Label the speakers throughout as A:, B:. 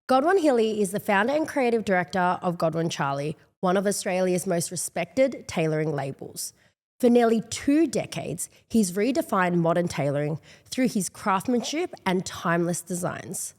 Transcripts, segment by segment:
A: Godwin Hili is the founder and creative director of Godwin Charli, one of Australia's most respected tailoring labels. For nearly 2 decades, he's redefined modern tailoring through his craftsmanship and timeless designs.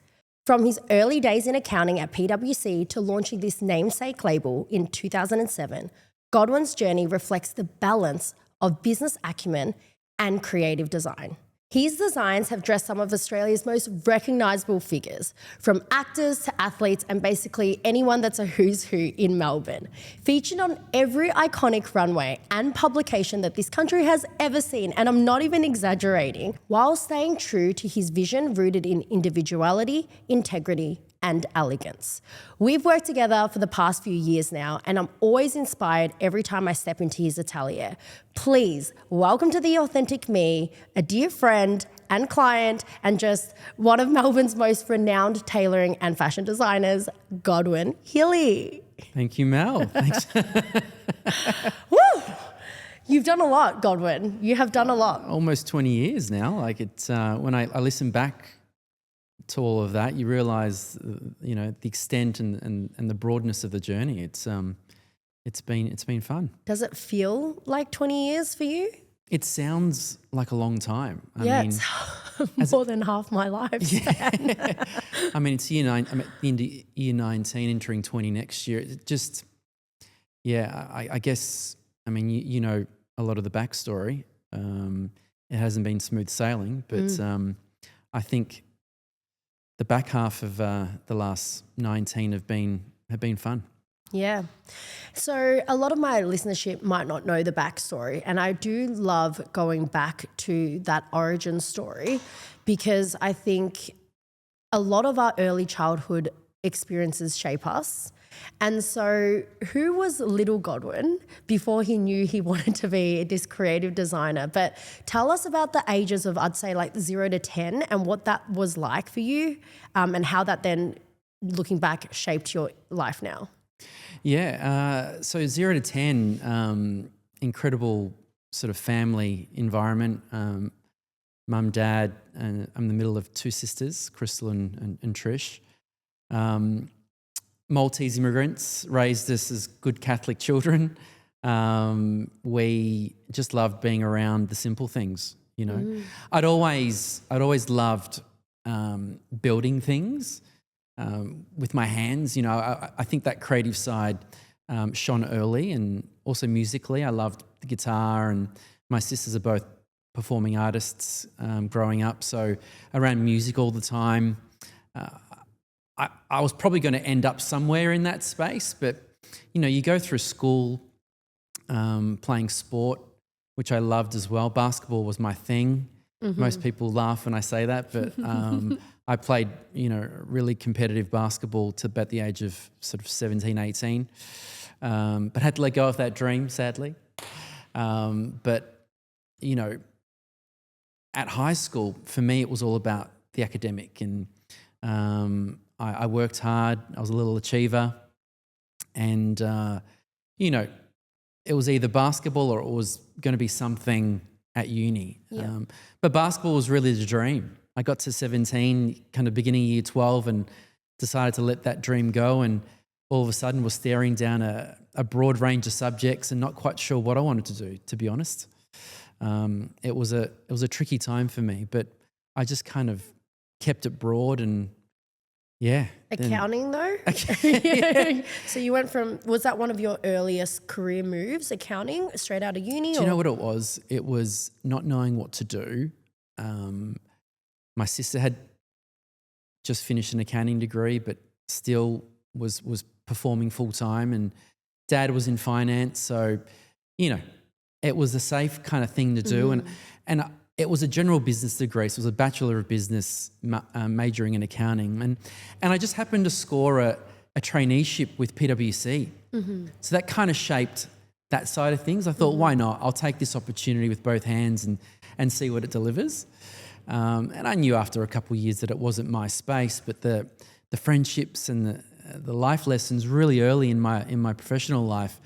A: From his early days in accounting at PwC to launching this namesake label in 2007, Godwin's journey reflects the balance of business acumen and creative design. His designs have dressed some of Australia's most recognisable figures, from actors to athletes and basically anyone that's a who's who in Melbourne. Featured on every iconic runway and publication that this country has ever seen, and I'm not even exaggerating, while staying true to his vision rooted in individuality, integrity, and elegance. We've worked together for the past few years now, and I'm always inspired every time I step into his atelier. Please welcome to The Authentic Me, a dear friend and client, and just one of Melbourne's most renowned tailoring and fashion designers, Godwin Hili.
B: Thank you, Mel. Thanks.
A: Woo! You've done a lot, Godwin. You have done a lot.
B: Almost 20 years now. Like it's when I listen back to all of that, you realise, the extent and the broadness of the journey. It's been fun.
A: Does it feel like 20 years for you?
B: It sounds like a long time.
A: I mean, it's more than half my life.
B: Yeah. I mean, it's year 9. I'm at the end of year 19, entering 20 next year. It just, I guess. I mean, you know a lot of the backstory. It hasn't been smooth sailing, but I think the back half of the last 19 have been fun.
A: Yeah. So a lot of my listenership might not know the backstory, and I do love going back to that origin story because I think a lot of our early childhood experiences shape us. And so who was little Godwin before he knew he wanted to be this creative designer? But tell us about the ages of, I'd say, like 0 to 10 and what that was like for you, and how that then, looking back, shaped your life now.
B: Yeah, so 0 to 10, incredible sort of family environment. Mum, dad, and I'm in the middle of 2 sisters, Crystal and Trish. Maltese immigrants raised us as good Catholic children. We just loved being around the simple things, you know. I'd always loved building things with my hands. You know, I think that creative side shone early, and also musically, I loved the guitar, and my sisters are both performing artists growing up, so around music all the time. I was probably going to end up somewhere in that space, but, you know, you go through school playing sport, which I loved as well. Basketball was my thing. Most people laugh when I say that, but I played, really competitive basketball to about the age of sort of 17, 18, but had to let go of that dream, sadly. But, at high school, for me, it was all about the academic, and I worked hard. I was a little achiever, and, it was either basketball or it was going to be something at uni.
A: Yeah.
B: But basketball was really the dream. I got to 17, kind of beginning year 12, and decided to let that dream go, and all of a sudden was staring down a broad range of subjects and not quite sure what I wanted to do, to be honest. It was a tricky time for me, but I just kind of kept it broad, and
A: Accounting though? So you went from, was that one of your earliest career moves, accounting, straight out of uni?
B: Do you know what it was? It was not knowing what to do. My sister had just finished an accounting degree, but still was performing full time, and Dad was in finance, so it was a safe kind of thing to do, and it was a general business degree, so it was a Bachelor of Business majoring in accounting, and I just happened to score a traineeship with PwC, so that kind of shaped that side of things. I thought, why not? I'll take this opportunity with both hands and see what it delivers. And I knew after a couple of years that it wasn't my space, but the friendships and the life lessons really early in my professional life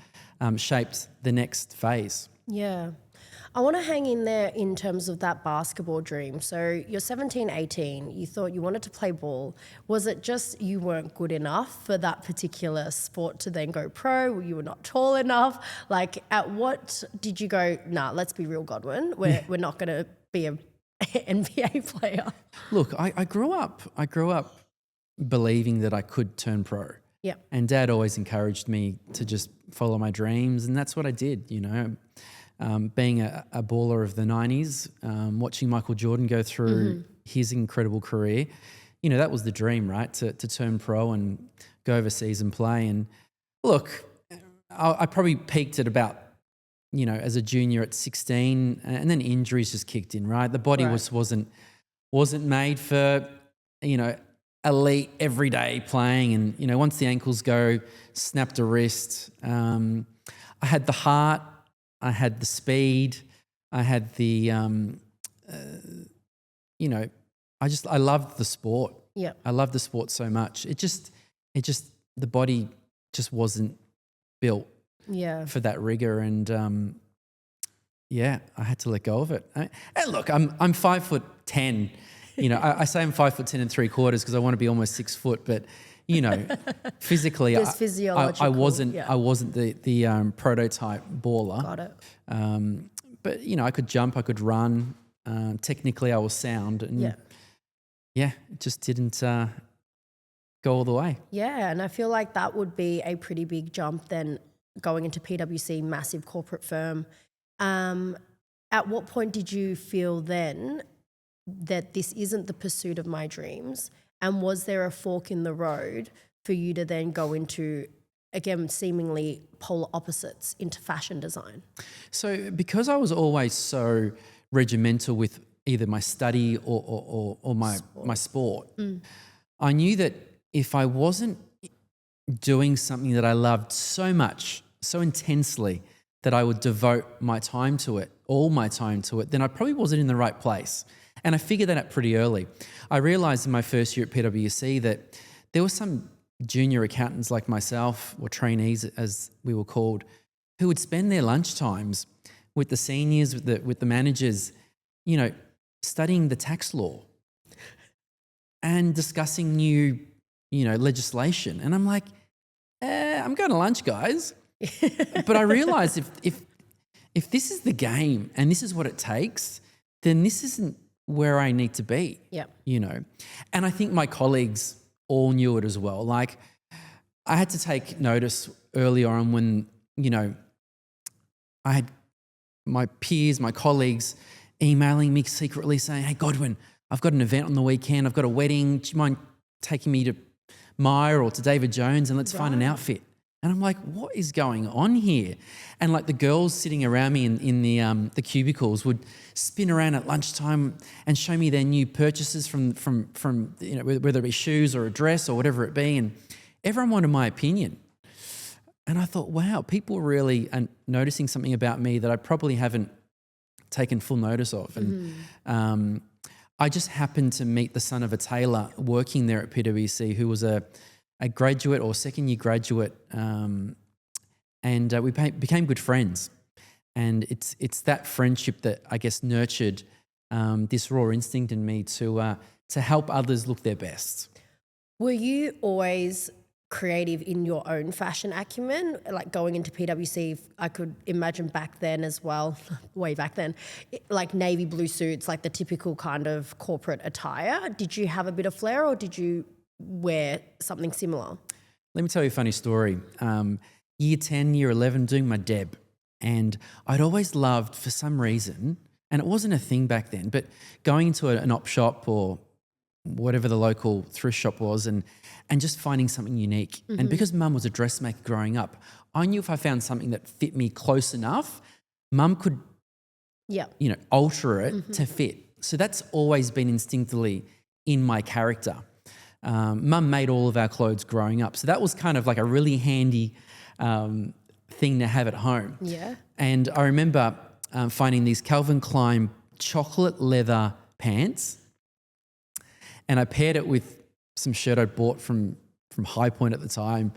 B: shaped the next phase.
A: Yeah. I want to hang in there in terms of that basketball dream. So you're 17, 18, you thought you wanted to play ball. Was it just you weren't good enough for that particular sport to then go pro? You were not tall enough? Like, at what did you go, nah, let's be real, Godwin, we're not going to be an NBA player?
B: Look, I grew up believing that I could turn pro.
A: Yeah.
B: And Dad always encouraged me to just follow my dreams, and that's what I did, you know. Being a baller of the 90s, watching Michael Jordan go through his incredible career, you know, that was the dream, right? To turn pro and go overseas and play. And look, I probably peaked at about, you know, as a junior at 16, and then injuries just kicked in, right? The body wasn't made for, you know, elite everyday playing. And, you know, once the ankles go, snapped a wrist. I had the heart, I had the speed, I had the, you know, I loved the sport.
A: Yeah.
B: I loved the sport so much. The body just wasn't built for that rigor. And, yeah, I had to let go of it. And look, I'm 5'10". You know, I say I'm 5'10" and 3/4 because I want to be almost 6 foot, but you know, physically, I wasn't the prototype baller.
A: Got it.
B: But you know, I could jump, I could run. Technically, I was sound, and it just didn't go all the way.
A: Yeah, and I feel like that would be a pretty big jump then, going into PwC, massive corporate firm. At what point did you feel then that this isn't the pursuit of my dreams? And was there a fork in the road for you to then go into, again, seemingly polar opposites, into fashion design?
B: So because I was always so regimental with either my study or my sport, I knew that if I wasn't doing something that I loved so much, so intensely, that I would devote my time to it, all my time to it, then I probably wasn't in the right place. And I figured that out pretty early. I realised in my first year at PwC that there were some junior accountants like myself, or trainees as we were called, who would spend their lunchtimes with the seniors, with the managers, you know, studying the tax law and discussing new, you know, legislation. And I'm like, I'm going to lunch, guys. But I realised if this is the game and this is what it takes, then this isn't where I need to be.
A: Yeah.
B: You know, and I think my colleagues all knew it as well. Like, I had to take notice early on when, you know, I had my peers, my colleagues emailing me secretly saying, "Hey, Godwin, I've got an event on the weekend. I've got a wedding. Do you mind taking me to Myer or to David Jones and let's find an outfit?" And I'm like, what is going on here? And like the girls sitting around me in the cubicles would spin around at lunchtime and show me their new purchases from you know, whether it be shoes or a dress or whatever it be. And everyone wanted my opinion. And I thought, wow, people really are noticing something about me that I probably haven't taken full notice of. And I just happened to meet the son of a tailor working there at PwC, who was a graduate or second-year graduate, and we became good friends. And it's that friendship that I guess nurtured this raw instinct in me to help others look their best.
A: Were you always creative in your own fashion acumen? Like going into PwC, I could imagine back then as well, way back then, like navy blue suits, like the typical kind of corporate attire. Did you have a bit of flair, or did you wear something similar?
B: Let me tell you a funny story. Year 10, year 11, doing my deb. And I'd always loved, for some reason, and it wasn't a thing back then, but going into an op shop or whatever the local thrift shop was and just finding something unique. And because Mum was a dressmaker growing up, I knew if I found something that fit me close enough, Mum could, you know, alter it to fit. So that's always been instinctively in my character. Mum made all of our clothes growing up. So that was kind of like a really handy thing to have at home.
A: Yeah.
B: And I remember finding these Calvin Klein chocolate leather pants, and I paired it with some shirt I'd bought from High Point at the time,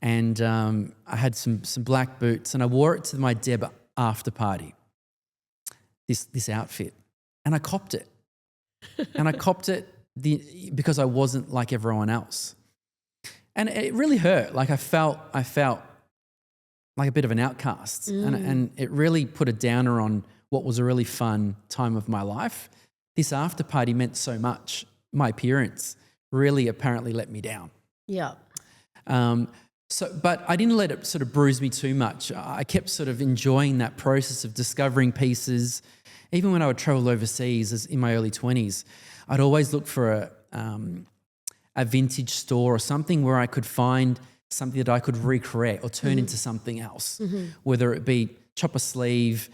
B: and I had some black boots, and I wore it to my deb after party. this outfit, and I copped it, and I copped it because I wasn't like everyone else, and it really hurt. Like I felt like a bit of an outcast, and it really put a downer on what was a really fun time of my life. This after party meant so much. My appearance really apparently let me down.
A: Yeah.
B: But I didn't let it sort of bruise me too much. I kept sort of enjoying that process of discovering pieces. Even when I would travel overseas in my early 20s, I'd always look for a vintage store or something where I could find something that I could recreate or turn into something else, whether it be chop a sleeve,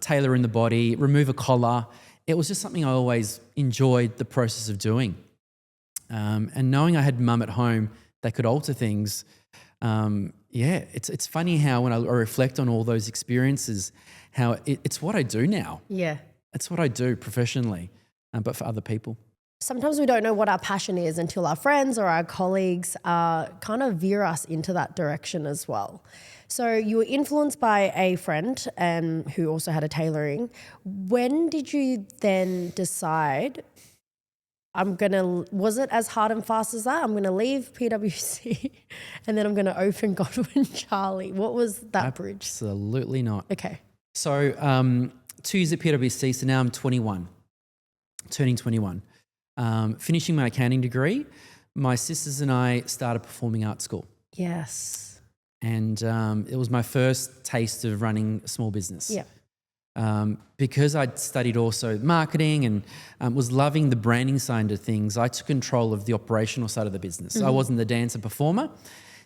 B: tailor in the body, remove a collar. It was just something I always enjoyed the process of doing. And knowing I had mum at home that could alter things, it's funny how when I reflect on all those experiences, how it's what I do now.
A: Yeah.
B: It's what I do professionally, but for other people.
A: Sometimes we don't know what our passion is until our friends or our colleagues kind of veer us into that direction as well. So you were influenced by a friend who also had a tailoring. When did you then decide, was it as hard and fast as that? I'm going to leave PwC and then I'm going to open Godwin Charli. What was that bridge?
B: Absolutely not.
A: Okay.
B: So 2 years at PwC, so now I'm 21, turning 21. Finishing my accounting degree, my sisters and I started performing arts school.
A: Yes.
B: And it was my first taste of running a small business.
A: Yeah.
B: Because I'd studied also marketing and was loving the branding side of things, I took control of the operational side of the business. I wasn't the dancer performer.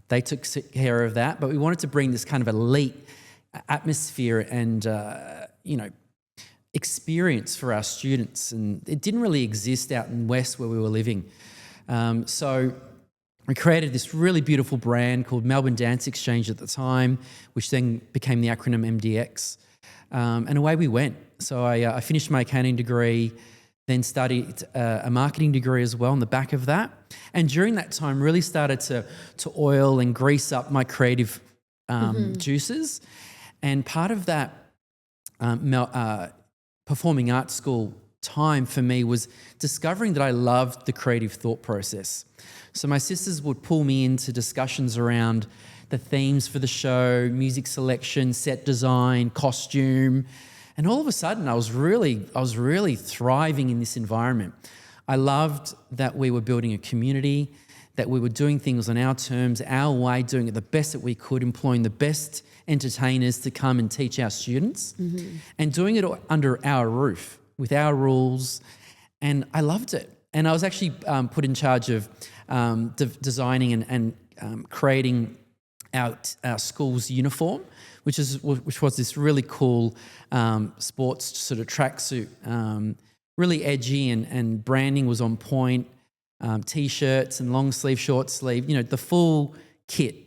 B: They took care of that, but we wanted to bring this kind of elite atmosphere and, experience for our students. And it didn't really exist out in West where we were living. So we created this really beautiful brand called Melbourne Dance Exchange at the time, which then became the acronym MDX. And away we went. So I finished my accounting degree, then studied a marketing degree as well on the back of that. And during that time really started to oil and grease up my creative juices. And part of that performing arts school time for me was discovering that I loved the creative thought process. So my sisters would pull me into discussions around the themes for the show, music selection, set design, costume, and all of a sudden I was really thriving in this environment. I loved that we were building a community, that we were doing things on our terms, our way, doing it the best that we could, employing the best entertainers to come and teach our students, and doing it under our roof with our rules, and I loved it. And I was actually put in charge of designing and creating our school's uniform, which was this really cool sports sort of tracksuit, really edgy, and branding was on point, T-shirts and long sleeve, short sleeve, the full kit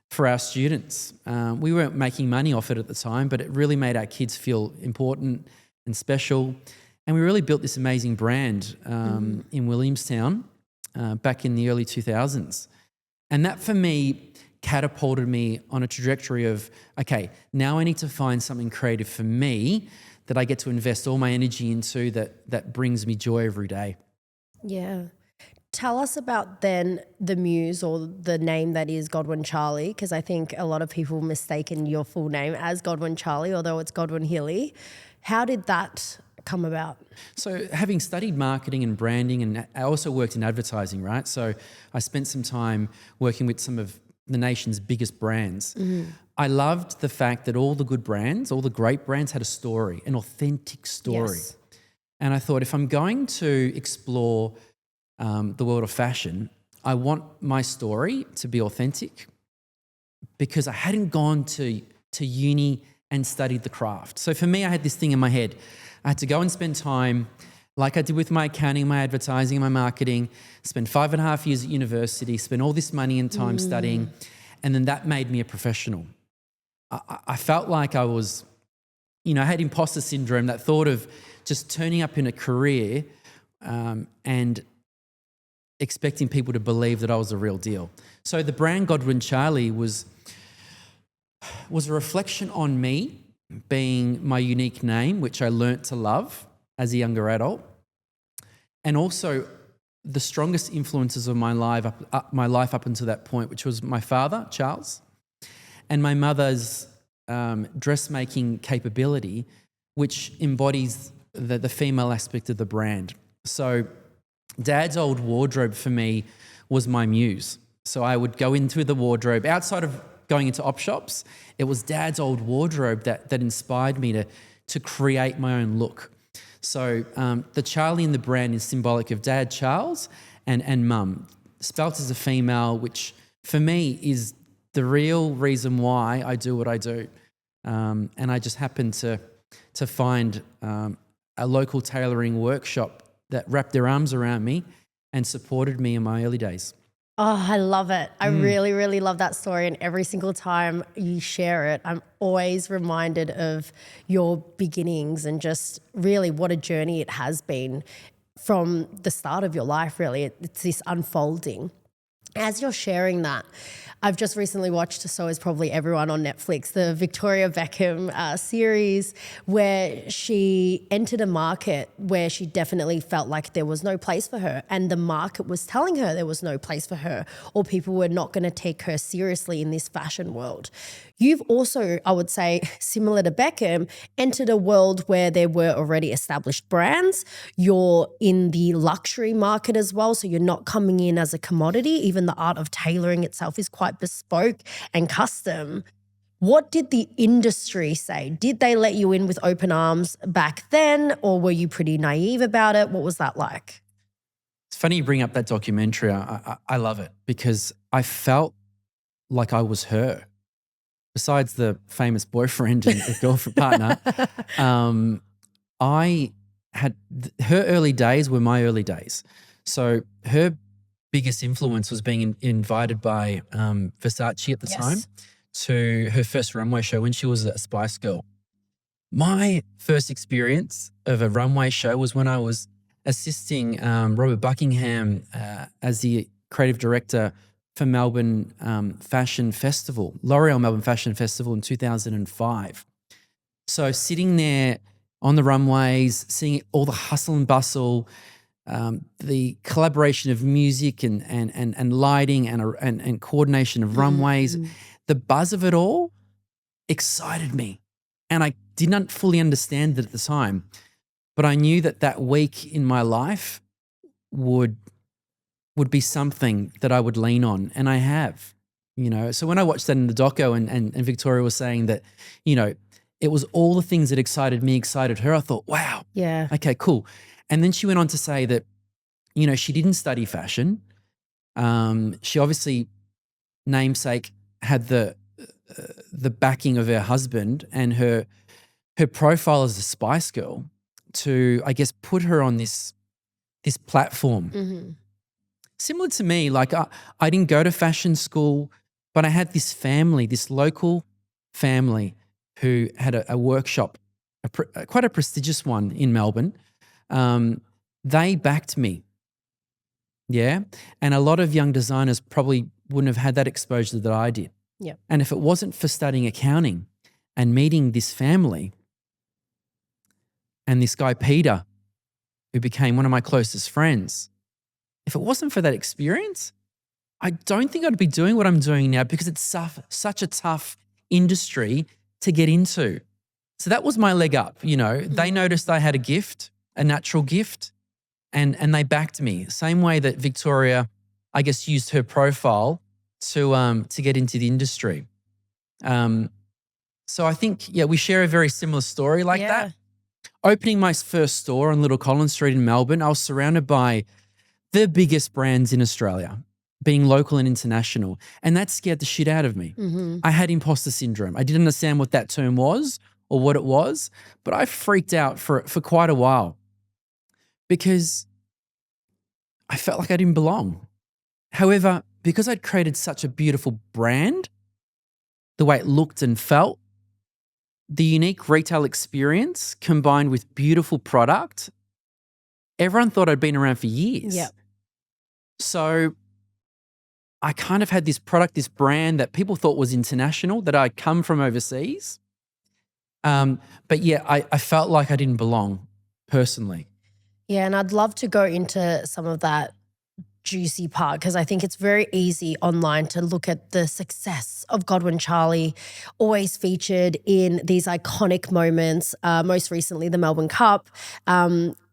B: for our students. We weren't making money off it at the time, but it really made our kids feel important and special. And we really built this amazing brand in Williamstown back in the early 2000s. And that for me catapulted me on a trajectory of, okay, now I need to find something creative for me that I get to invest all my energy into that brings me joy every day.
A: Yeah. Tell us about then the muse or the name that is Godwin Charli, because I think a lot of people mistaken your full name as Godwin Charli, although it's Godwin Hili. How did that come about?
B: So having studied marketing and branding, and I also worked in advertising, right? So I spent some time working with some of the nation's biggest brands. I loved the fact that all the good brands, all the great brands had a story, an authentic story.
A: Yes.
B: And I thought, if I'm going to explore the world of fashion, I want my story to be authentic, because I hadn't gone to uni and studied the craft. So for me, I had this thing in my head. I had to go and spend time, like I did with my accounting, my advertising, my marketing, spend 5.5 years at university, spend all this money and time studying, and then that made me a professional. I felt like I was, I had imposter syndrome, that thought of just turning up in a career and expecting people to believe that I was the real deal. So the brand Godwin Charli was a reflection on me, being my unique name, which I learnt to love as a younger adult, and also the strongest influences of my life up until that point, which was my father, Charles, and my mother's dressmaking capability, which embodies the female aspect of the brand. So Dad's old wardrobe for me was my muse. So I would go into the wardrobe outside of going into op shops. It was Dad's old wardrobe that inspired me to create my own look. So the Charlie in the brand is symbolic of Dad, Charles, and Mum. Spelt as a female, which for me is the real reason why I do what I do. And I just happened to find a local tailoring workshop that wrapped their arms around me and supported me in my early days.
A: Oh, I love it. I really, really love that story. And every single time you share it, I'm always reminded of your beginnings and just really what a journey it has been from the start of your life, really. It's this unfolding. As you're sharing that, I've just recently watched, so is probably everyone on Netflix, the Victoria Beckham series, where she entered a market where she definitely felt like there was no place for her, and the market was telling her there was no place for her, or people were not going to take her seriously in this fashion world. You've also, I would say, similar to Beckham, entered a world where there were already established brands. You're in the luxury market as well, so you're not coming in as a commodity. Even the art of tailoring itself is quite bespoke and custom. What did the industry say? Did they let you in with open arms back then, or were you pretty naive about it? What was that like?
B: It's funny you bring up that documentary. I love it because I felt like I was her. Besides the famous boyfriend and the girlfriend partner, I had her early days were my early days. So her biggest influence was being invited by Versace at the time to her first runway show when she was a Spice Girl. My first experience of a runway show was when I was assisting Robert Buckingham as the creative director for Melbourne Fashion Festival, L'Oreal Melbourne Fashion Festival in 2005. So sitting there on the runways, seeing all the hustle and bustle, the collaboration of music and lighting and coordination of runways, the buzz of it all excited me. And I didn't fully understand it at the time, but I knew that week in my life would be something that I would lean on, and I have, So when I watched that in the doco and Victoria was saying that, it was all the things that excited me, excited her, I thought, wow.
A: Yeah.
B: Okay, cool. And then she went on to say that, she didn't study fashion. She obviously, namesake, had the backing of her husband and her profile as a Spice Girl to, I guess, put her on this platform.
A: Mm-hmm.
B: Similar to me, like I didn't go to fashion school, but I had this family, this local family who had a workshop, quite a prestigious one in Melbourne. They backed me, yeah? And a lot of young designers probably wouldn't have had that exposure that I did.
A: Yeah.
B: And if it wasn't for studying accounting and meeting this family and this guy, Peter, who became one of my closest friends, if it wasn't for that experience, I don't think I'd be doing what I'm doing now because it's such a tough industry to get into. So that was my leg up, They noticed I had a gift, a natural gift, and they backed me. Same way that Victoria, I guess, used her profile to get into the industry. So I think, we share a very similar story like that. Opening my first store on Little Collins Street in Melbourne, I was surrounded by the biggest brands in Australia, being local and international. And that scared the shit out of me.
A: Mm-hmm.
B: I had imposter syndrome. I didn't understand what that term was or what it was, but I freaked out for quite a while because I felt like I didn't belong. However, because I'd created such a beautiful brand, the way it looked and felt, the unique retail experience combined with beautiful product, everyone thought I'd been around for years.
A: Yeah.
B: So I kind of had this product, this brand that people thought was international, that I'd come from overseas. But yeah, I felt like I didn't belong personally.
A: Yeah, and I'd love to go into some of that juicy part because I think it's very easy online to look at the success of Godwin Charli, always featured in these iconic moments. Most recently, the Melbourne Cup.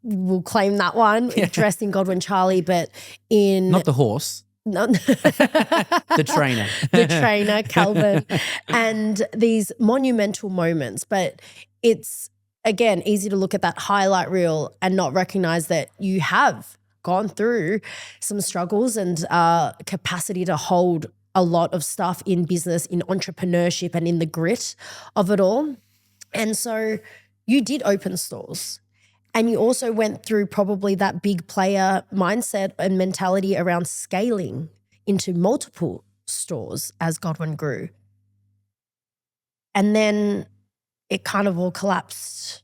A: We'll claim that one, dressed in Godwin Charli, but in
B: Not the horse,
A: no,
B: the trainer.
A: the trainer, Calvin, and these monumental moments. But it's, again, easy to look at that highlight reel and not recognize that you have gone through some struggles and capacity to hold a lot of stuff in business, in entrepreneurship, and in the grit of it all. And so you did open stores. And you also went through probably that big player mindset and mentality around scaling into multiple stores as Godwin grew. And then it kind of all collapsed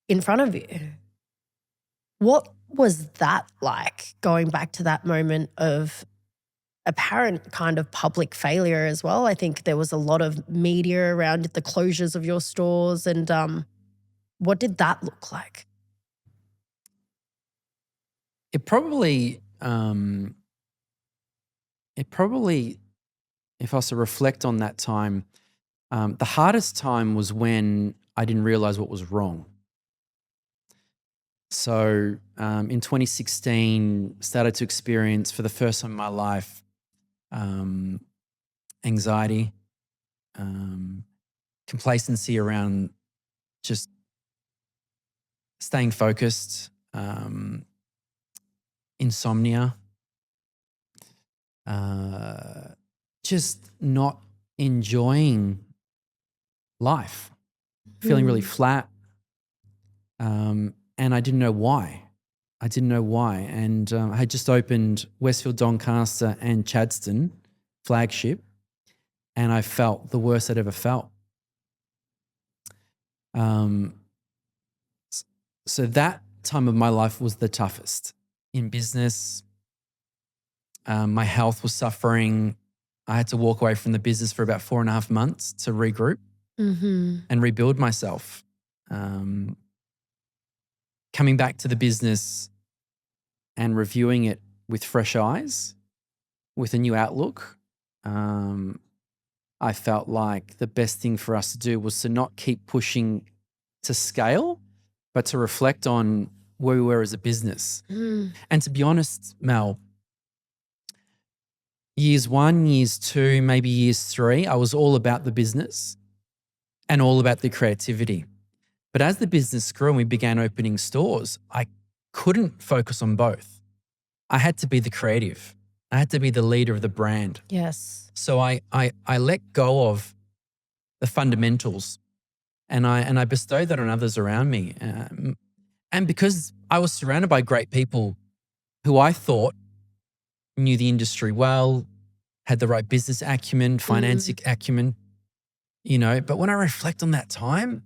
A: in front of you. What was that like, going back to that moment of apparent kind of public failure as well? I think there was a lot of media around the closures of your stores, and what did that look like?
B: It probably, if I was to reflect on that time, the hardest time was when I didn't realize what was wrong. So in 2016, started to experience for the first time in my life anxiety, complacency around just staying focused, insomnia, just not enjoying life, feeling really flat. And I didn't know why. And I had just opened Westfield, Doncaster and Chadstone flagship, and I felt the worst I'd ever felt. So that time of my life was the toughest in business. My health was suffering. I had to walk away from the business for about 4.5 months to regroup and rebuild myself. Coming back to the business and reviewing it with fresh eyes, with a new outlook, I felt like the best thing for us to do was to not keep pushing to scale, but to reflect on where we were as a business. And to be honest, Mel, years 1, years 2, maybe years 3, I was all about the business and all about the creativity. But as the business grew and we began opening stores, I couldn't focus on both. I had to be the creative. I had to be the leader of the brand.
A: Yes.
B: So I let go of the fundamentals and I bestowed that on others around me. And because I was surrounded by great people who I thought knew the industry well, had the right business acumen, financial acumen, but when I reflect on that time,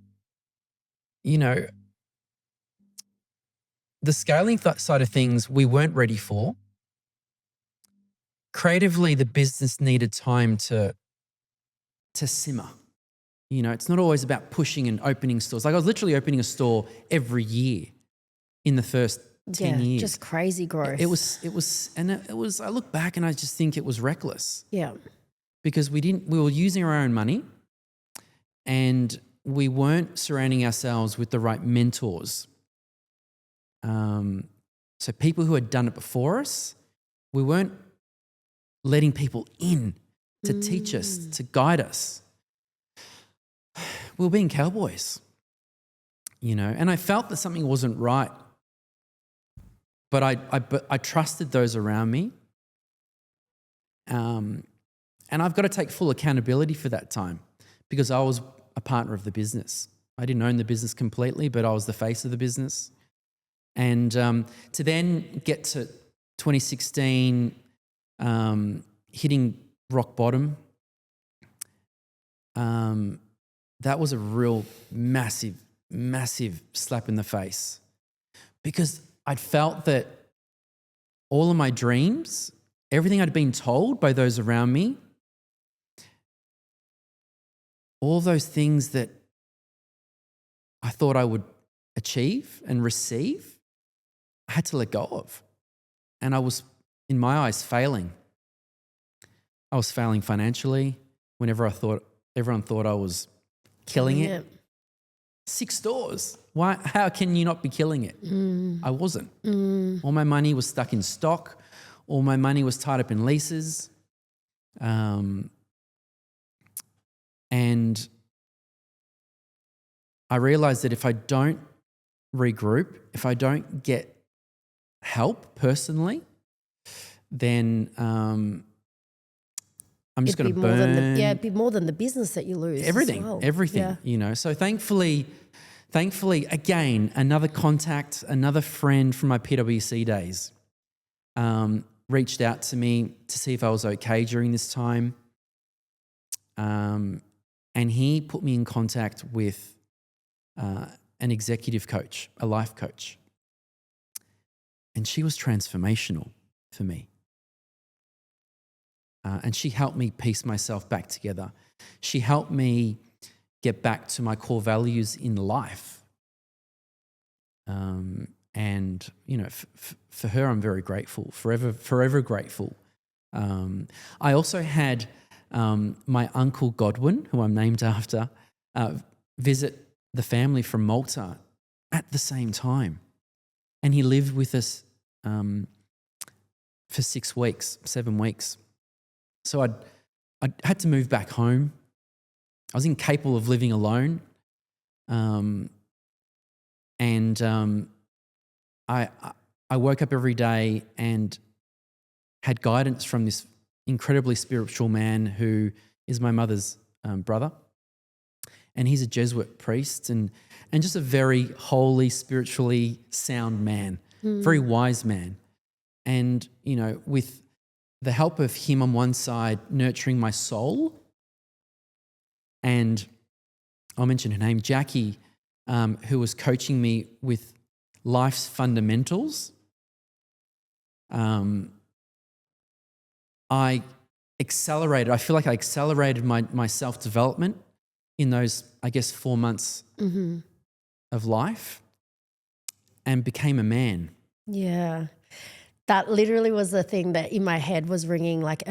B: the scaling side of things we weren't ready for. Creatively, the business needed time to simmer. It's not always about pushing and opening stores. Like I was literally opening a store every year in the first 10 years.
A: Just crazy growth.
B: It was, I look back and I just think it was reckless.
A: Yeah.
B: Because we were using our own money and we weren't surrounding ourselves with the right mentors. So people who had done it before us, we weren't letting people in to teach us, to guide us. We were being cowboys, and I felt that something wasn't right. But I trusted those around me. And I've got to take full accountability for that time because I was a partner of the business. I didn't own the business completely, but I was the face of the business. And to then get to 2016, hitting rock bottom, that was a real massive, massive slap in the face because I'd felt that all of my dreams, everything I'd been told by those around me, all those things that I thought I would achieve and receive, I had to let go of. And I was, in my eyes, failing. I was failing financially whenever everyone thought I was killing it. 6 stores. Why? How can you not be killing it? I wasn't. All my money was stuck in stock. All my money was tied up in leases. And I realized that if I don't regroup, if I don't get help personally, then I'm just going to burn.
A: It'd be more than the business that you lose.
B: Everything,
A: as well.
B: everything, you know. So thankfully, again, another contact, another friend from my PwC days reached out to me to see if I was okay during this time. And he put me in contact with an executive coach, a life coach. And she was transformational for me. And she helped me piece myself back together. She helped me get back to my core values in life. And, you know, for her, I'm very grateful, forever grateful. I also had my uncle Godwin, who I'm named after, visit the family from Malta at the same time. And he lived with us for 7 weeks. So I had to move back home. I was incapable of living alone. I woke up every day and had guidance from this incredibly spiritual man who is my mother's brother. And he's a Jesuit priest and just a very holy, spiritually sound man, very wise man. And, you know, with the help of him on one side nurturing my soul, and I'll mention her name, Jackie, who was coaching me with life's fundamentals, I feel like I accelerated my self-development in those, I guess, 4 months of life and became a man.
A: Yeah. That literally was the thing that in my head was ringing, like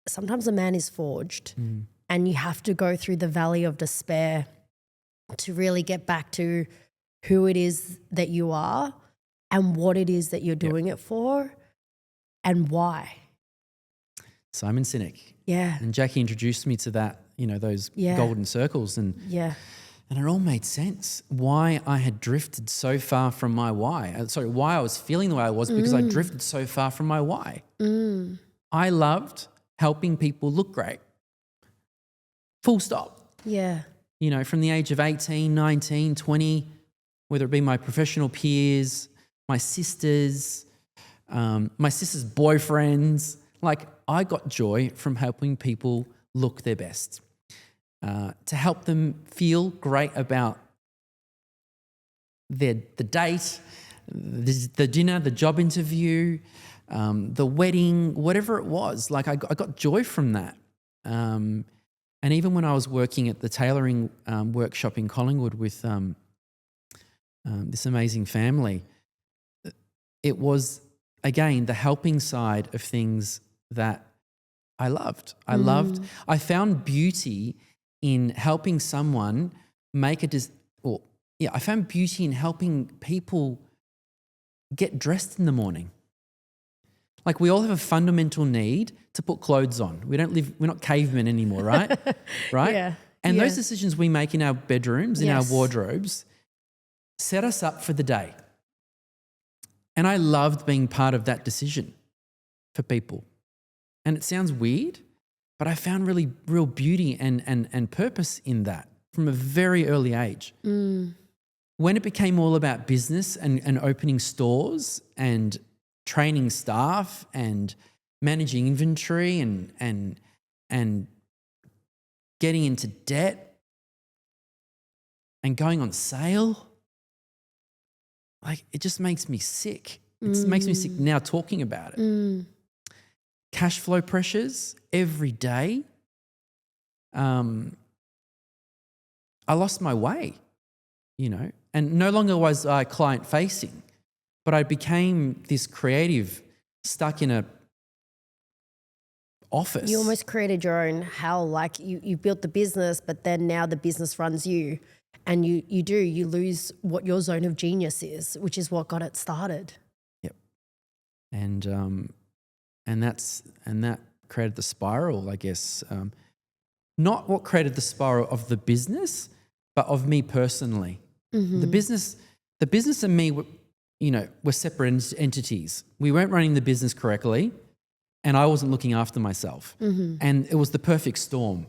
A: sometimes a man is forged and you have to go through the valley of despair to really get back to who it is that you are and what it is that you're doing it for and why.
B: Simon Sinek.
A: Yeah.
B: And Jackie introduced me to that, you know, those golden circles. And it all made sense why I had drifted so far from my why. Why I was feeling the way I was because I drifted so far from my why. I loved helping people look great. Full stop.
A: Yeah.
B: You know, from the age of 18, 19, 20, whether it be my professional peers, my sisters' boyfriends, like I got joy from helping people look their best. To help them feel great about the date, the dinner, the job interview, the wedding, whatever it was. Like I got joy from that. And even when I was working at the tailoring workshop in Collingwood with this amazing family, it was, again, the helping side of things that I loved. I found beauty in helping someone I found beauty in helping people get dressed in the morning. Like we all have a fundamental need to put clothes on. We're not cavemen anymore, right? Right?
A: Yeah.
B: And those decisions we make in our bedrooms, in our wardrobes, set us up for the day. And I loved being part of that decision for people. And it sounds weird, but I found really real beauty and purpose in that from a very early age. When it became all about business and opening stores and training staff and managing inventory and getting into debt and going on sale, like it just makes me sick. It makes me sick now talking about it. Cash flow pressures every day. I lost my way. and no longer was I client facing, but I became this creative stuck in a office.
A: You almost created your own hell. Like you built the business, but then now the business runs you, and you lose what your zone of genius is, which is what got it started.
B: Yep. And that created the spiral, I guess. Not what created the spiral of the business, but of me personally.
A: Mm-hmm.
B: The business and me were separate entities. We weren't running the business correctly, and I wasn't looking after myself.
A: Mm-hmm.
B: And it was the perfect storm.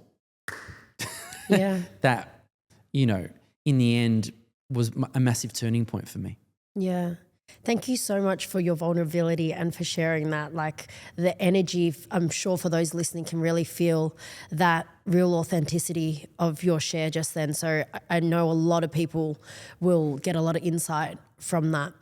A: Yeah.
B: That, in the end was a massive turning point for me.
A: Yeah. Thank you so much for your vulnerability and for sharing that. Like the energy, I'm sure for those listening can really feel that real authenticity of your share just then. So I know a lot of people will get a lot of insight from that.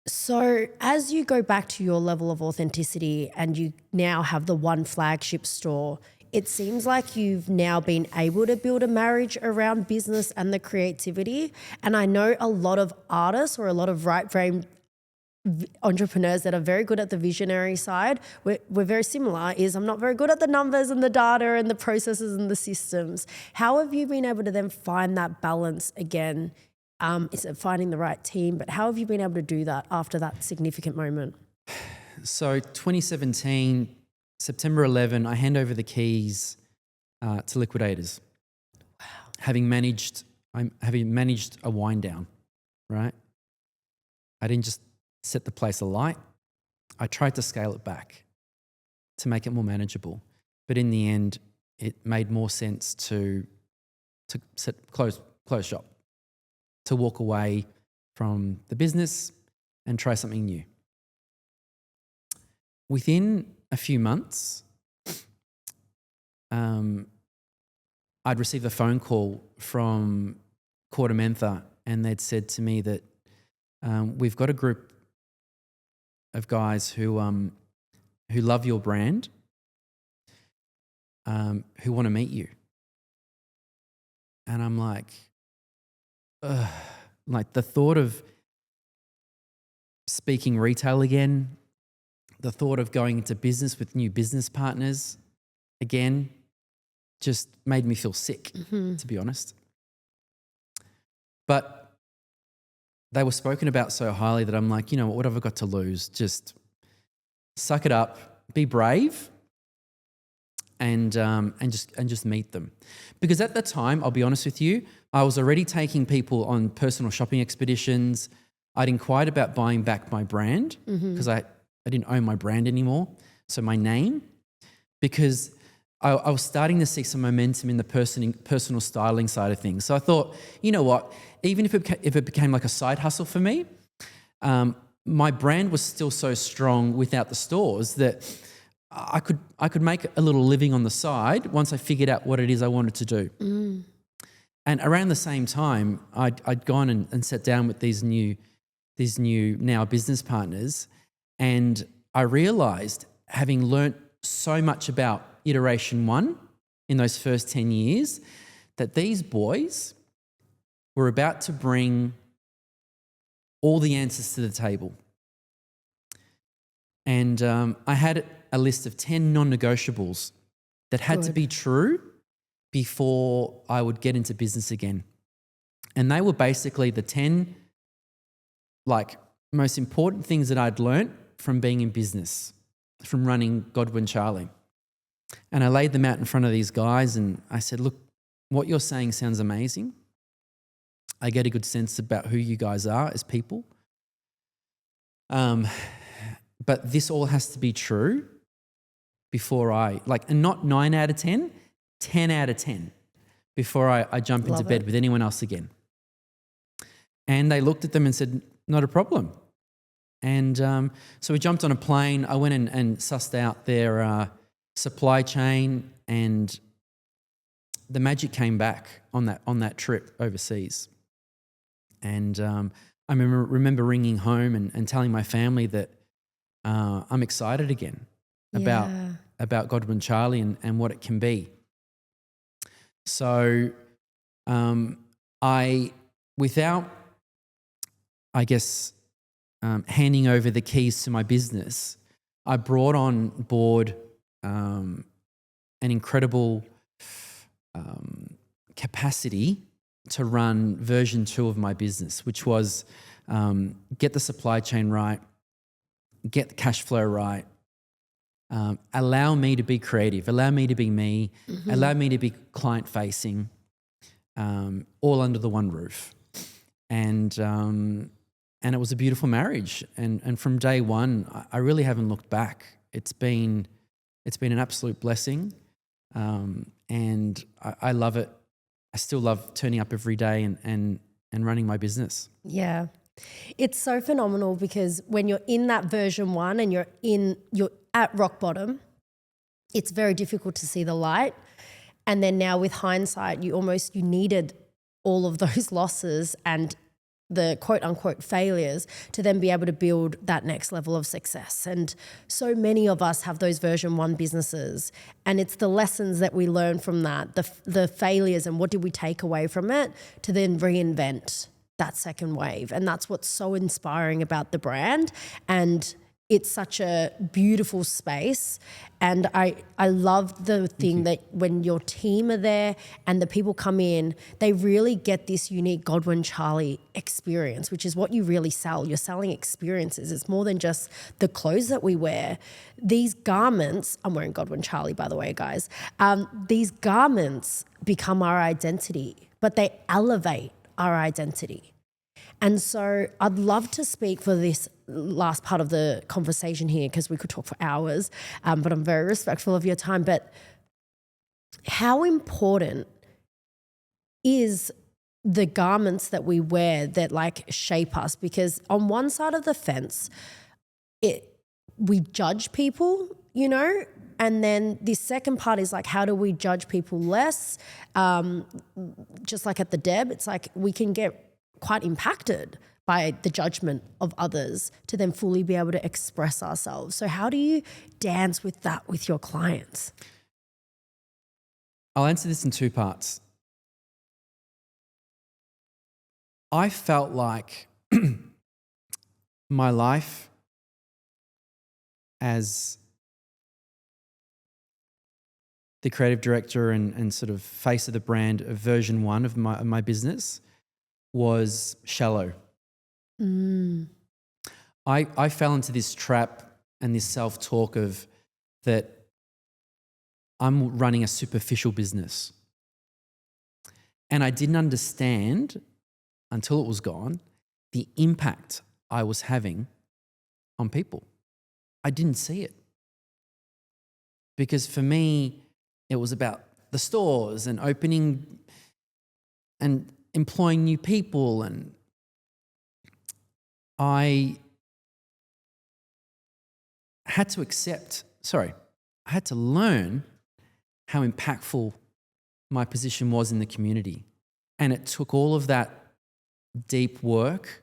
A: So as you go back to your level of authenticity and you now have the one flagship store, it seems like you've now been able to build a marriage around business and the creativity. And I know a lot of artists or a lot of right-brain entrepreneurs that are very good at the visionary side, we're very similar, is I'm not very good at the numbers and the data and the processes and the systems. How have you been able to then find that balance again? Is it finding the right team? But how have you been able to do that after that significant moment?
B: So 2017, September 11, I hand over the keys to liquidators.
A: Wow.
B: Having managed a wind down, right? I didn't just set the place alight. I tried to scale it back to make it more manageable. But in the end, it made more sense to close shop, to walk away from the business and try something new. Within a few months, I'd received a phone call from Quartermentha, and they'd said to me that we've got a group of guys who love your brand, who want to meet you. And I'm like, ugh. Like the thought of speaking retail again, the thought of going into business with new business partners again, just made me feel sick, to be honest. But they were spoken about so highly that I'm like, what have I got to lose? Just suck it up, be brave, and just meet them. Because at the time, I'll be honest with you, I was already taking people on personal shopping expeditions. I'd inquired about buying back my brand because I didn't own my brand anymore. So my name, because I was starting to see some momentum in the personal styling side of things. So I thought, you know what, even if it became like a side hustle for me, my brand was still so strong without the stores that I could make a little living on the side once I figured out what it is I wanted to do. And around the same time, I'd gone and sat down with these new now business partners, and I realised, having learnt so much about iteration 1 in those first 10 years, that these boys were about to bring all the answers to the table. And I had a list of 10 non-negotiables that had to be true before I would get into business again. And they were basically the 10 most important things that I'd learnt from being in business, from running Godwin Charli. And I laid them out in front of these guys and I said, look, what you're saying sounds amazing. I get a good sense about who you guys are as people. But this all has to be true before and not 9 out of 10, 10 out of 10 before I jump into bed with anyone else again. And they looked at them and said, not a problem. And so we jumped on a plane. I went and sussed out their supply chain, and the magic came back on that trip overseas. And I remember ringing home and telling my family that I'm excited again about Godwin Charli and what it can be. So without, I guess, handing over the keys to my business, I brought on board an incredible capacity to run version 2 of my business, which was get the supply chain right, get the cash flow right, allow me to be creative, allow me to be me, allow me to be client-facing, all under the one roof. And it was a beautiful marriage. And from day one, I really haven't looked back. It's been an absolute blessing. And I love it. I still love turning up every day and running my business.
A: Yeah. It's so phenomenal because when you're in that version 1 and you're at rock bottom, it's very difficult to see the light. And then now with hindsight, you needed all of those losses and the quote unquote failures to then be able to build that next level of success. And so many of us have those version 1 businesses, and it's the lessons that we learn from that, the failures and what did we take away from it to then reinvent that second wave. And that's what's so inspiring about the brand. And it's such a beautiful space. And I love the thing that when your team are there and the people come in, they really get this unique Godwin Charli experience, which is what you really sell. You're selling experiences. It's more than just the clothes that we wear. These garments, I'm wearing Godwin Charli, by the way, guys. These garments become our identity, but they elevate our identity. And so I'd love to speak for this last part of the conversation here because we could talk for hours, but I'm very respectful of your time. But how important is the garments that we wear that like shape us? Because on one side of the fence, we judge people, you know, and then the second part is like, how do we judge people less? Just like at the Deb, it's like we can get quite impacted by the judgment of others to then fully be able to express ourselves. So how do you dance with that with your clients?
B: I'll answer this in 2 parts. I felt like my life as the creative director and sort of face of the brand of version 1 of my business was shallow. I fell into this trap and this self-talk of that I'm running a superficial business. And I didn't understand until it was gone the impact I was having on people. I didn't see it. Because for me, it was about the stores and opening and employing new people, and I had to learn how impactful my position was in the community. And it took all of that deep work,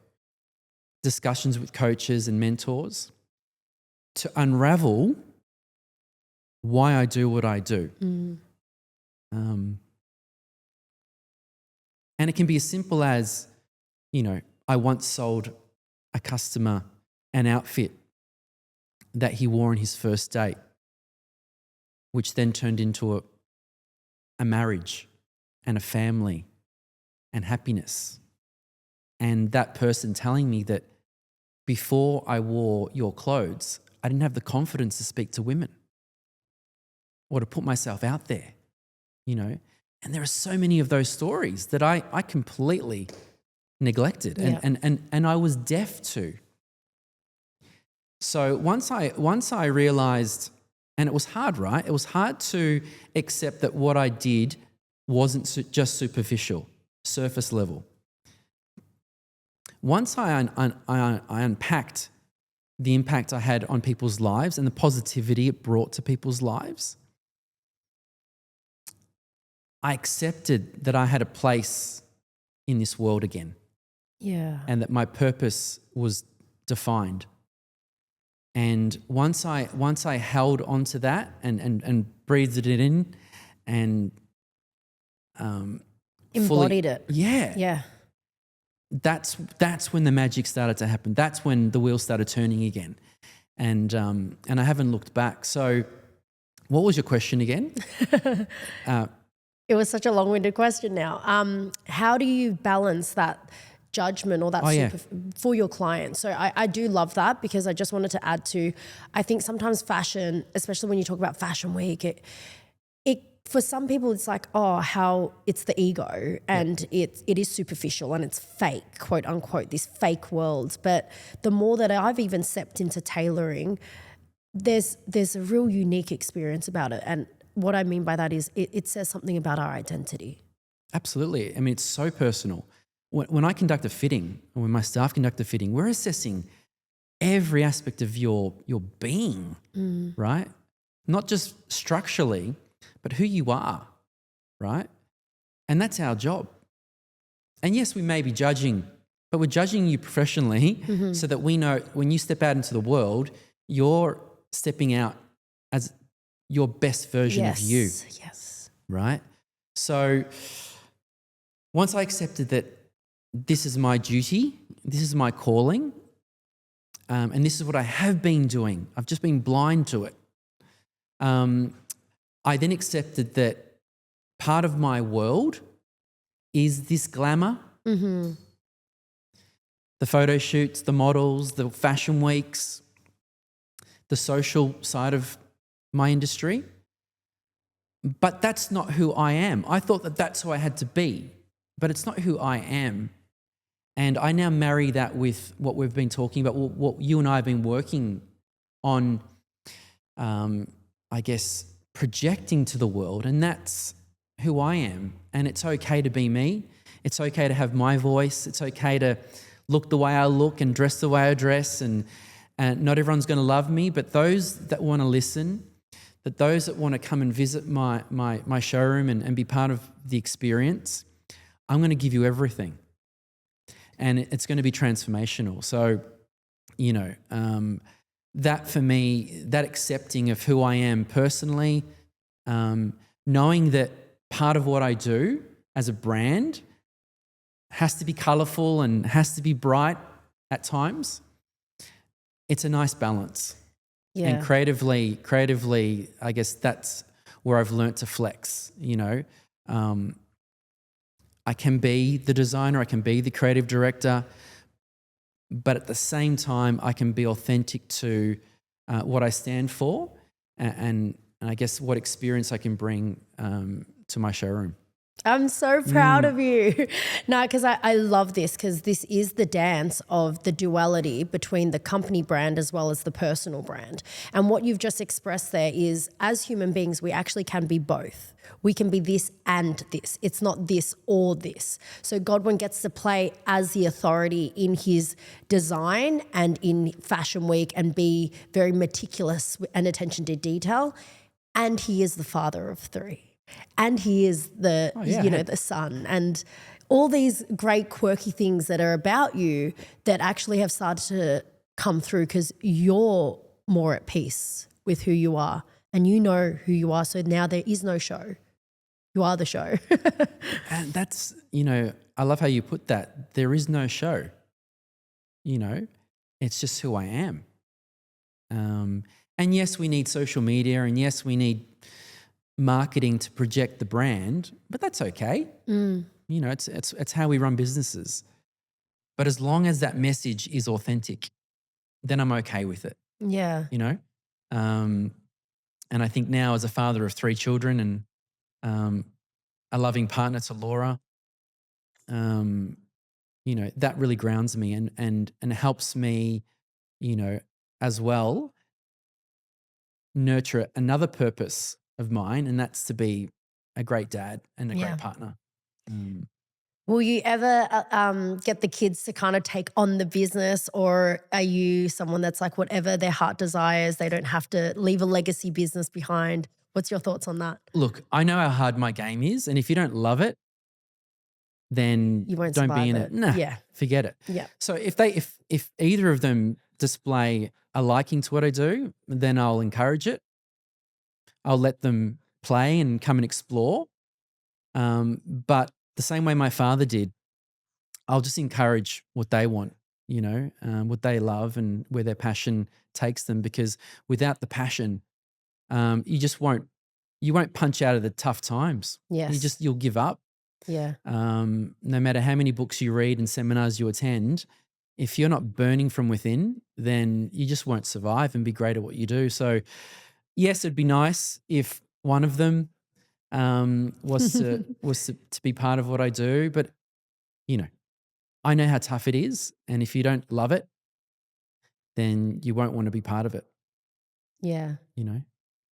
B: discussions with coaches and mentors to unravel why I do what I do. And it can be as simple as, you know, I once sold a customer an outfit that he wore on his first date, which then turned into a marriage and a family and happiness. And that person telling me that before I wore your clothes, I didn't have the confidence to speak to women or to put myself out there, you know. And there are so many of those stories that I completely neglected and I was deaf to. So once I realized, and it was hard, right? It was hard to accept that what I did wasn't just superficial, surface level. Once I unpacked the impact I had on people's lives and the positivity it brought to people's lives, I accepted that I had a place in this world again.
A: Yeah.
B: And that my purpose was defined. And once I held onto that and breathed it in and
A: Embodied it.
B: Yeah.
A: Yeah.
B: That's when the magic started to happen. That's when the wheels started turning again. And I haven't looked back. So what was your question again?
A: It was such a long-winded question now. How do you balance that judgment or that for your clients? So I do love that, because I just wanted to add to, I think sometimes fashion, especially when you talk about Fashion Week, it for some people it's like, oh, how it's the ego and it is superficial and it's fake, quote unquote, this fake world. But the more that I've even stepped into tailoring, there's a real unique experience about it. And what I mean by that is it says something about our identity.
B: Absolutely. I mean, it's so personal. When I conduct a fitting, or when my staff conduct a fitting, we're assessing every aspect of your being, right? Not just structurally, but who you are, right? And that's our job. And yes, we may be judging, but we're judging you professionally so that we know when you step out into the world, you're stepping out as your best version of you.
A: Yes.
B: Right? So once I accepted that this is my duty, this is my calling, and this is what I have been doing, I've just been blind to it. I then accepted that part of my world is this glamour, the photo shoots, the models, the fashion weeks, the social side of my industry. But that's not who I am. I thought that that's who I had to be, but it's not who I am. And I now marry that with what we've been talking about, what you and I have been working on, I guess, projecting to the world, and that's who I am. And it's okay to be me. It's okay to have my voice. It's okay to look the way I look and dress the way I dress, and not everyone's going to love me, but those that want to listen, that those that want to come and visit my showroom and be part of the experience, I'm going to give you everything. And it's going to be transformational. So, that for me, that accepting of who I am personally, knowing that part of what I do as a brand has to be colourful and has to be bright at times, it's a nice balance.
A: Yeah.
B: And creatively, I guess that's where I've learnt to flex, I can be the designer, I can be the creative director, but at the same time, I can be authentic to what I stand for and I guess what experience I can bring to my showroom.
A: I'm so proud of you. No, because I love this, because this is the dance of the duality between the company brand as well as the personal brand. And what you've just expressed there is, as human beings, we actually can be both. We can be this and this. It's not this or this. So Godwin gets to play as the authority in his design and in Fashion Week and be very meticulous and attention to detail. And he is the father of three. And he is the, the son, and all these great quirky things that are about you that actually have started to come through because you're more at peace with who you are and you know who you are. So now there is no show. You are the show.
B: And that's, I love how you put that. There is no show. It's just who I am. And yes, we need social media, and yes, we need marketing to project the brand, but that's okay. It's how we run businesses. But as long as that message is authentic, then I'm okay with it.
A: Yeah.
B: And I think now, as a father of 3 children and a loving partner to Laura, that really grounds me and helps me, as well nurture another purpose of mine, and that's to be a great dad and a great partner.
A: Will you ever get the kids to kind of take on the business, or are you someone that's like whatever their heart desires, they don't have to leave a legacy business behind? What's your thoughts on that?
B: Look, I know how hard my game is, and if you don't love it, then
A: You won't
B: don't be in
A: survive
B: it. Nah, forget it.
A: Yeah.
B: So if either of them display a liking to what I do, then I'll encourage it. I'll let them play and come and explore. But the same way my father did, I'll just encourage what they want, what they love and where their passion takes them, because without the passion, you won't punch out of the tough times.
A: Yes.
B: You'll give up.
A: Yeah.
B: No matter how many books you read and seminars you attend, if you're not burning from within, then you just won't survive and be great at what you do. So yes, it'd be nice if one of them was to be part of what I do, but I know how tough it is, and if you don't love it, then you won't want to be part of it.
A: Yeah.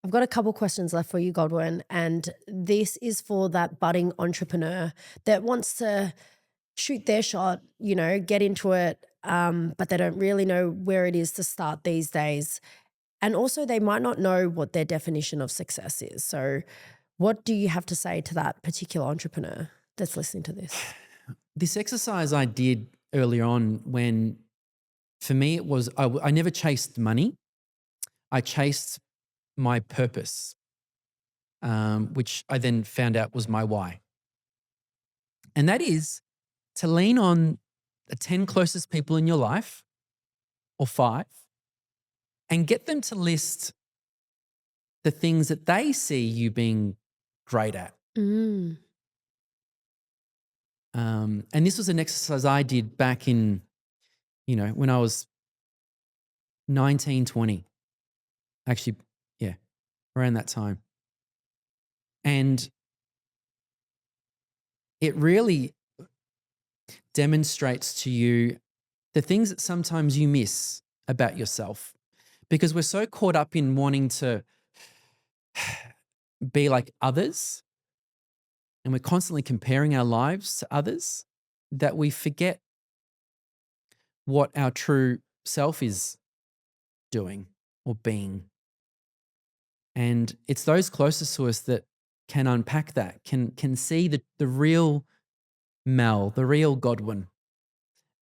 A: I've got a couple questions left for you, Godwin, and this is for that budding entrepreneur that wants to shoot their shot, get into it, but they don't really know where it is to start these days. And also they might not know what their definition of success is. So what do you have to say to that particular entrepreneur that's listening to this?
B: This exercise I did earlier on, when for me it was, I never chased money. I chased my purpose, which I then found out was my why. And that is to lean on the 10 closest people in your life, or 5, and get them to list the things that they see you being great at.
A: Mm.
B: And this was an exercise I did back in, when I was 19, 20. Actually, yeah, around that time. And it really demonstrates to you the things that sometimes you miss about yourself, because we're so caught up in wanting to be like others, and we're constantly comparing our lives to others, that we forget what our true self is doing or being. And it's those closest to us that can unpack that, can see the real Mel, the real Godwin,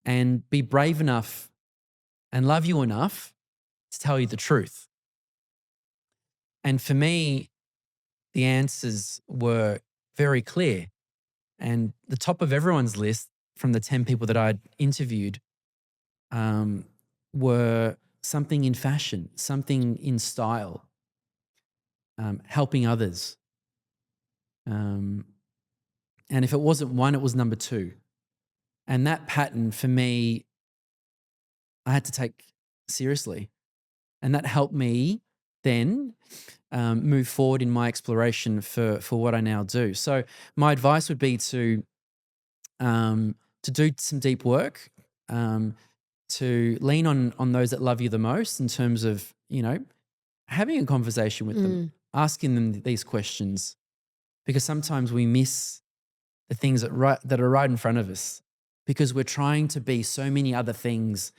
B: and be brave enough and love you enough to tell you the truth. And for me, the answers were very clear. And the top of everyone's list from the 10 people that I'd interviewed were something in fashion, something in style, helping others. And if it wasn't one, it was number 2. And that pattern for me, I had to take seriously. And that helped me then move forward in my exploration for what I now do. So my advice would be to do some deep work, to lean on those that love you the most, in terms of, having a conversation with them, asking them these questions, because sometimes we miss the things that are right in front of us, because we're trying to be so many other things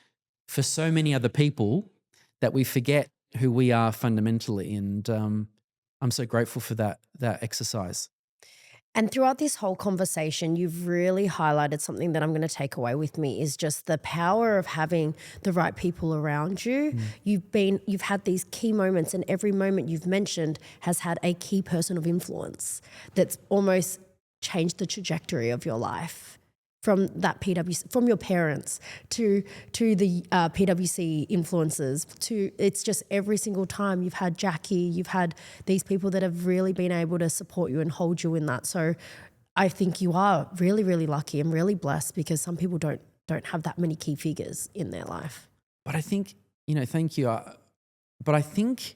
B: for so many other people that we forget who we are fundamentally. And I'm so grateful for that exercise.
A: And throughout this whole conversation, you've really highlighted something that I'm going to take away with me, is just the power of having the right people around you. You've had these key moments, and every moment you've mentioned has had a key person of influence that's almost changed the trajectory of your life. From that PwC, from your parents to the PwC influencers, to it's just every single time you've had Jackie, you've had these people that have really been able to support you and hold you in that. So I think you are really, really lucky and really blessed, because some people don't have that many key figures in their life.
B: But I think, thank you. But I think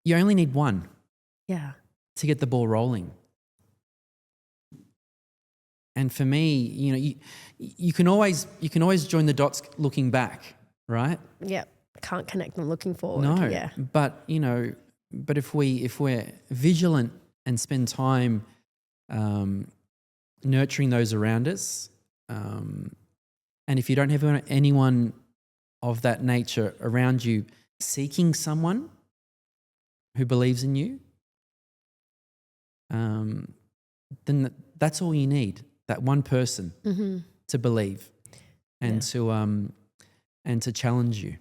B: you only need one.
A: Yeah.
B: To get the ball rolling. And for me, you can always join the dots looking back, right?
A: Yeah, can't connect them looking forward.
B: No,
A: yeah.
B: But if we're vigilant and spend time nurturing those around us, and if you don't have anyone of that nature around you, seeking someone who believes in you, then that's all you need. That one person to believe and to challenge you.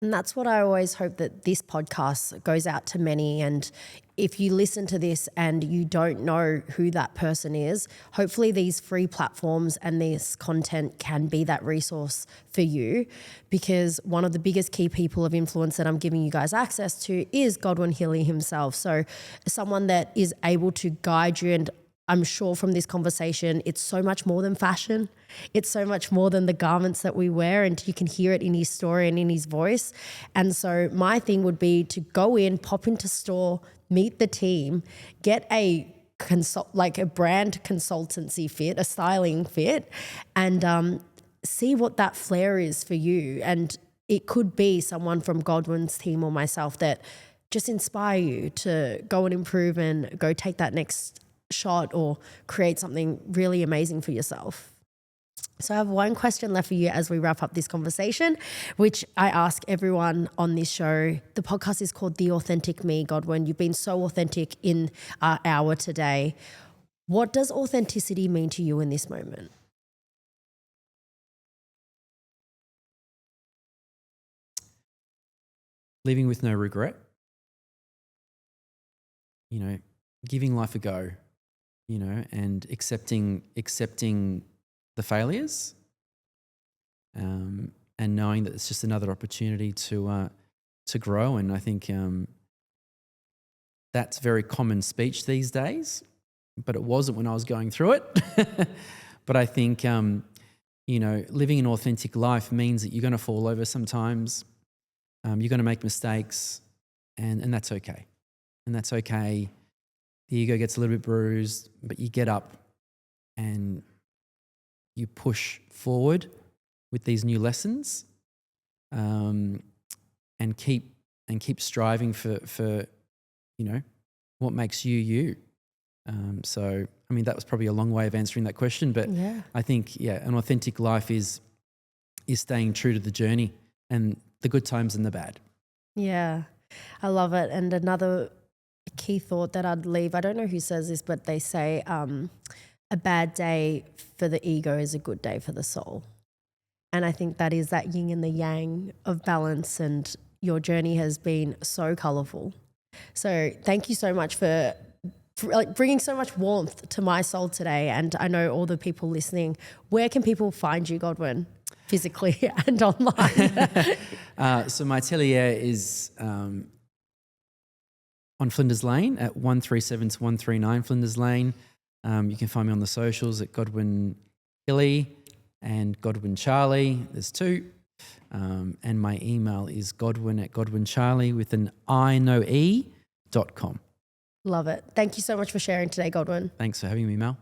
A: And that's what I always hope, that this podcast goes out to many. And if you listen to this and you don't know who that person is, hopefully these free platforms and this content can be that resource for you, because one of the biggest key people of influence that I'm giving you guys access to is Godwin Hili himself. So someone that is able to guide you, and I'm sure from this conversation, it's so much more than fashion. It's so much more than the garments that we wear, and you can hear it in his story and in his voice. And so my thing would be to go in, pop into store, meet the team, get a brand consultancy fit, a styling fit, and see what that flair is for you. And it could be someone from Godwin's team or myself that just inspire you to go and improve and go take that next shot or create something really amazing for yourself. So I have one question left for you as we wrap up this conversation, which I ask everyone on this show. The podcast is called The Authentic Me. Godwin, you've been so authentic in our hour today. What does authenticity mean to you in this moment?
B: Living with no regret, giving life a go, and accepting the failures, and knowing that it's just another opportunity to grow. And I think that's very common speech these days, but it wasn't when I was going through it. But I think living an authentic life means that you're going to fall over sometimes. You're going to make mistakes, and that's okay. And that's okay. The ego gets a little bit bruised, but you get up and you push forward with these new lessons, and keep striving for what makes you you. So I mean, that was probably a long way of answering that question, but yeah. I think an authentic life is staying true to the journey and the good times and the bad.
A: Yeah, I love it. And another key thought that I'd leave, I don't know who says this, but they say a bad day for the ego is a good day for the soul. And I think that is that yin and the yang of balance, and your journey has been so colourful. So thank you so much for bringing so much warmth to my soul today. And I know all the people listening, where can people find you, Godwin, physically and online?
B: So my atelier is on Flinders Lane at 137 to 139 Flinders Lane. You can find me on the socials at Godwin Hili and Godwin Charli. There's two. And my email is godwin@godwincharli with an I, no E, .com.
A: Love it. Thank you so much for sharing today, Godwin.
B: Thanks for having me, Mel.